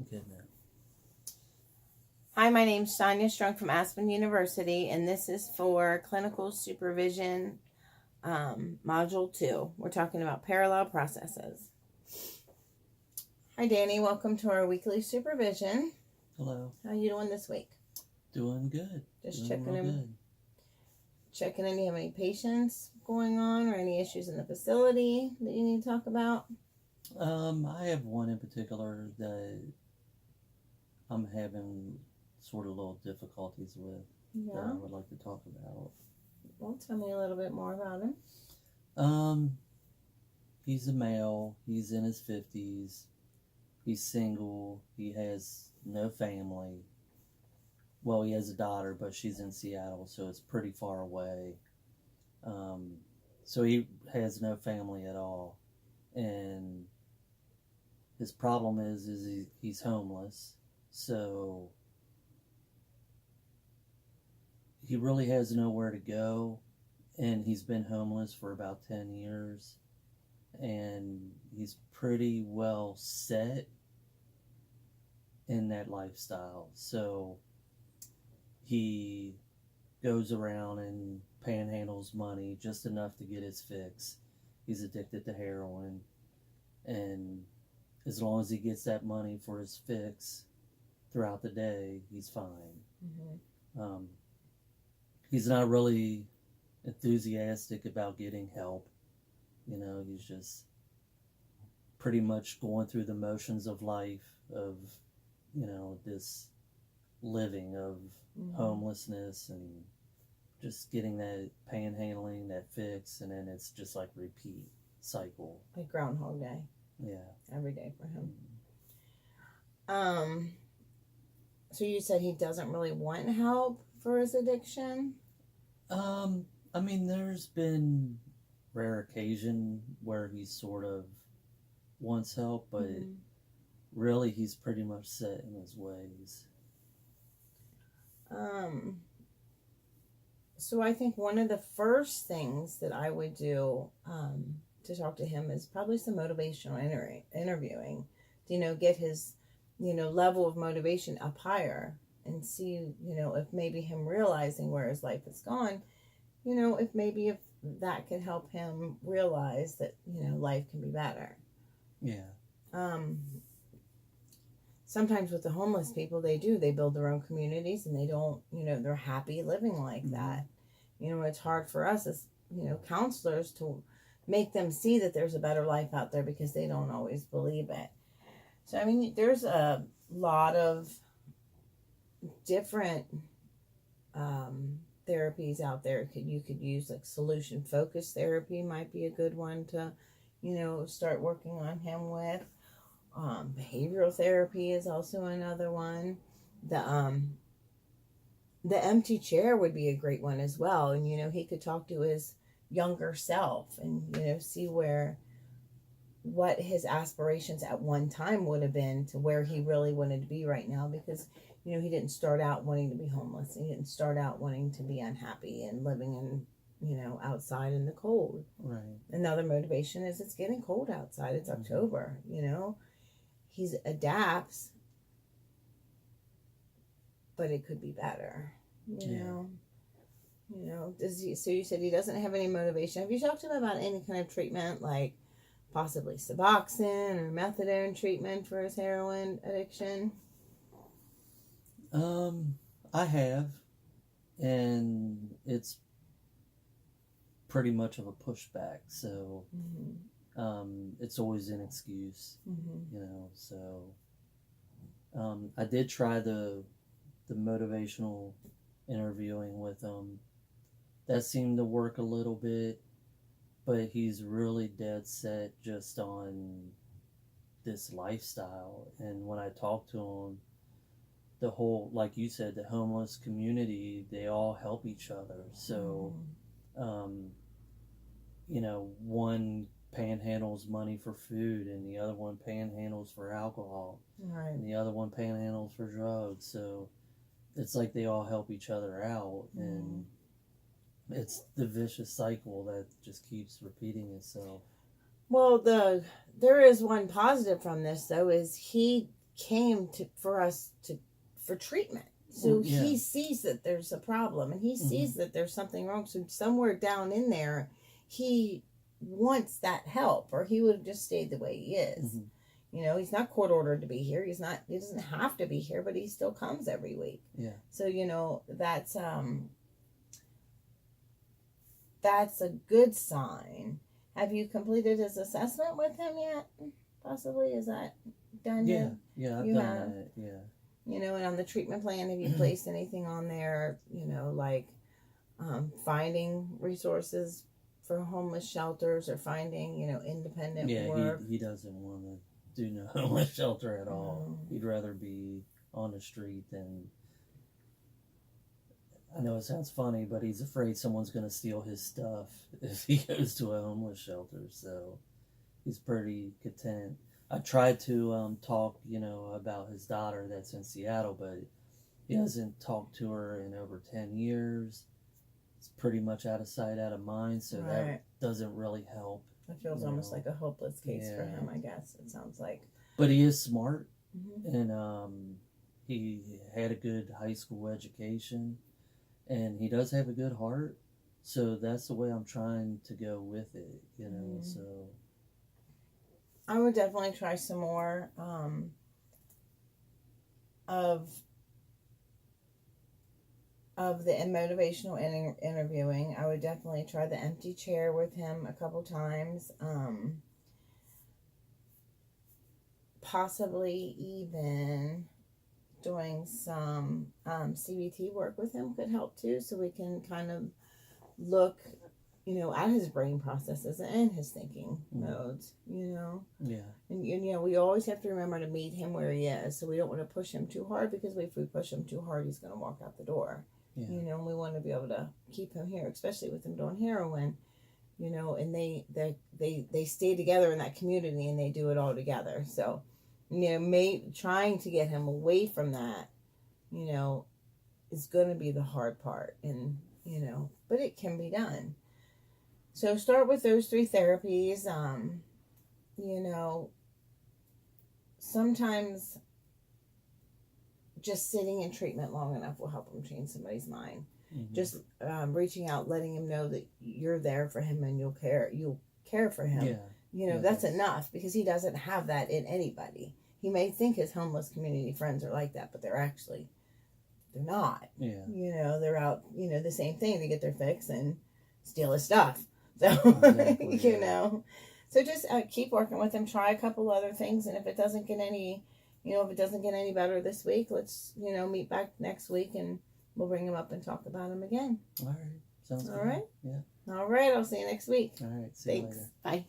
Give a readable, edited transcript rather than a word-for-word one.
Good now. Hi, my name's Sonia Strunk from Aspen University, and this is for Clinical Supervision Module 2. We're talking about parallel processes. Hi, Danny. Welcome to our weekly supervision. Hello. How you doing this week? Doing good. Just doing checking in. Good. Checking in. Do you have any patients going on or any issues in the facility that you need to talk about? I have one in particular that I'm having sort of little difficulties with that I would like to talk about. Well, tell me a little bit more about him. He's a male. He's in his 50s. He's single. He has no family. Well, he has a daughter, but she's in Seattle, so it's pretty far away. So he has no family at all. And his problem is he's homeless. So he really has nowhere to go. And he's been homeless for about 10 years. And he's pretty well set in that lifestyle. So he goes around and panhandles money just enough to get his fix. He's addicted to heroin. And as long as he gets that money for his fix throughout the day, he's fine. Mm-hmm. He's not really enthusiastic about getting help. You know, he's just pretty much going through the motions of life, of, you know, this living of homelessness and just getting that panhandling, that fix, and then it's just like repeat cycle. Like Groundhog Day. Yeah. Every day for him. So you said he doesn't really want help for his addiction? I mean, there's been rare occasion where he sort of wants help, but really he's pretty much set in his ways. So I think one of the first things that I would do to talk to him is probably some motivational interviewing. To, get his, level of motivation up higher and see, if maybe him realizing where his life has gone, if that could help him realize that, life can be better. Yeah. Sometimes with the homeless people, they build their own communities and they don't, they're happy living like that. It's hard for us as, counselors to make them see that there's a better life out there because they don't always believe it. So, I mean, there's a lot of different therapies out there. You could use like solution focused therapy might be a good one to, start working on him with. Behavioral therapy is also another one. The empty chair would be a great one as well. And, he could talk to his younger self and, see what his aspirations at one time would have been to where he really wanted to be right now. Because, he didn't start out wanting to be homeless. He didn't start out wanting to be unhappy and living in, outside in the cold. Right. Another motivation is it's getting cold outside. It's October, He adapts, but it could be better, you know. So you said he doesn't have any motivation. Have you talked to him about any kind of treatment, like possibly Suboxone or methadone treatment for his heroin addiction? I have, and it's pretty much of a pushback, so it's always an excuse, so I did try the motivational interviewing with him. That seemed to work a little bit, but he's really dead set just on this lifestyle. And when I talked to him, the whole, like you said, the homeless community, they all help each other. So, one panhandles money for food and the other one panhandles for alcohol. Right. And the other one panhandles for drugs. So it's like they all help each other out. And it's the vicious cycle that just keeps repeating itself. Well, there is one positive from this, though, is he came for treatment. So Yeah. he sees that there's a problem, and he sees that there's something wrong. So somewhere down in there, he wants that help, or he would have just stayed the way he is. You know, he's not court ordered to be here. He doesn't have to be here, but he still comes every week. Yeah. So, you know, that's a good sign. Have you completed his assessment with him yet? Possibly, is that done yet? Yeah, I've You done have? that. Yeah. You know, and on the treatment plan, have you placed anything on there, you know, like finding resources for homeless shelters, or finding, you know, independent work? He doesn't want to do no homeless shelter at all. He'd rather be on the street than... I know it sounds funny, but he's afraid someone's going to steal his stuff if he goes to a homeless shelter, so he's pretty content. I tried to talk, you know, about his daughter that's in Seattle, but he hasn't talked to her in over 10 years. It's pretty much out of sight, out of mind, so that doesn't really help. It feels almost like a hopeless case for him, I guess, it sounds like. But he is smart, and he had a good high school education, and he does have a good heart, so that's the way I'm trying to go with it, you know, so... I would definitely try some more of the motivational interviewing. I would definitely try the empty chair with him a couple times. Possibly even doing some CBT work with him could help too, so we can kind of look, you know, at his brain processes and his thinking modes, you know. Yeah. And, you know, we always have to remember to meet him where he is. So we don't want to push him too hard, because if we push him too hard, he's going to walk out the door. Yeah. You know, and we want to be able to keep him here, especially with him doing heroin, you know, and they stay together in that community, and they do it all together. So, you know, trying to get him away from that, you know, is going to be the hard part. And, you know, but it can be done. So start with those 3 therapies. You know, sometimes just sitting in treatment long enough will help him change somebody's mind. Just reaching out, letting him know that you're there for him and you'll care for him. You know, that's enough, because he doesn't have that in anybody. He may think his homeless community friends are like that, but they're not. Yeah. You know, they're out, you know, the same thing. They get their fix and steal his stuff. So, you know, so just keep working with him. Try a couple other things. And if it doesn't get any, you know, if it doesn't get any better this week, let's, you know, meet back next week and we'll bring him up and talk about him again. All right. Sounds good. All right. Yeah. All right. I'll see you next week. All right. See you later. Bye.